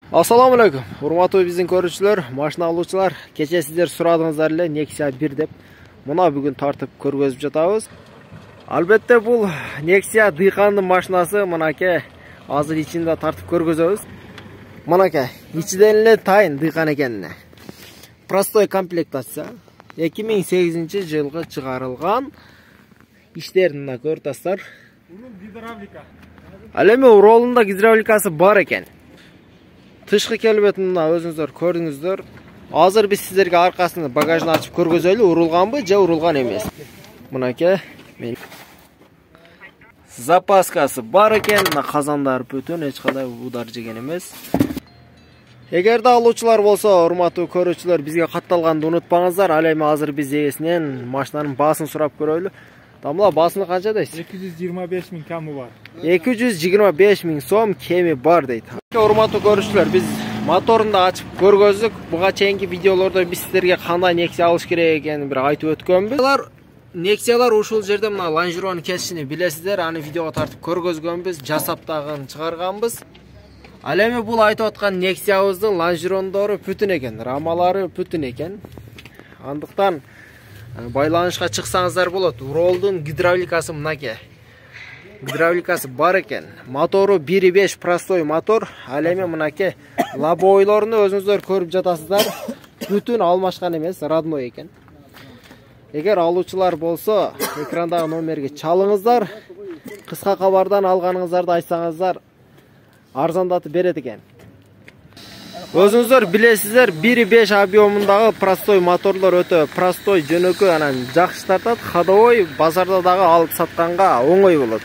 Assalamu алейкум. Урматтуу биздин көрүүчүлөр, машина алуучулар, кече сиздер сурадыңыздар эле Nexia 1 деп. Муна бүгүн тартып көргөзүп жатабыз. Албетте бул Nexia дыйкандын машинасы, мынакей азыр ичинде тартып көргөзөбүз. Мынакей ичиден эле тайын дыйкан экенине. Простой комплектация. 2008 жылгы чыгарылган. Иштерин мына көрүп гидравлика. Ал эми ролунда гидравликасы бар экен. Тышкы келбетин өзүңүздөр көрдүңүздөр. Азыр биз сиздерге аркасын багажын ачып көргөзөлү, урулганбы же урулган эмес. Мынакей мен запаскасы бар экен, мына казандар бүтүн, эч кандай удар жеген эмес. Эгерде алуучулар болсо, урматтуу көрүүчүлөр, бизге катталганды унутпаңыздар. Ал эми азыр биз ээсинен машинанын баасын сурап көрөлү. Тамла басыны канча дейсиз? 225 миң кемі бар. 225 миң сом кеми бар дейт. Урматтуу көрүүчүлөр, биз моторун да ачып көргөздүк. Буга чейинки видеолордо биз сиздерге кандай Nexia алыш керек экенин бир айтып өткөнбүз. Nexиалар ушул жерде мына лонжеронун кесишини билесиздер, аны видеого тартып көргөзгөнбүз, жасап дагы чыгарганбыз. Ал эми бул айтып аткан Nexиабыздын лонжерондору бүтүн экен, рамалары бүтүн экен. Андыктан байланышка чыксаңыздар болот. Ролдун гидравликасы мынакей. Гидравликасы бар экен. Мотору 1.5 простой мотор. Ал эми мынакей лобойлорун өзүңүздөр көрүп жатасыздар. Бүтүн алмашкан эмес, родной экен. Эгер алуучулар болсо, экрандагы номерге чалыңыздар. Кыска кабардан алганыңыздарды айтсаңыздар, арзандатып берет экен. Өзүңүздөр билесиздер, 1.5 объемундагы простой моторлор өтө простой, жөнөкөй, анан жакшы тартат, ходовой, базарда дагы алып сатканга оңой болот.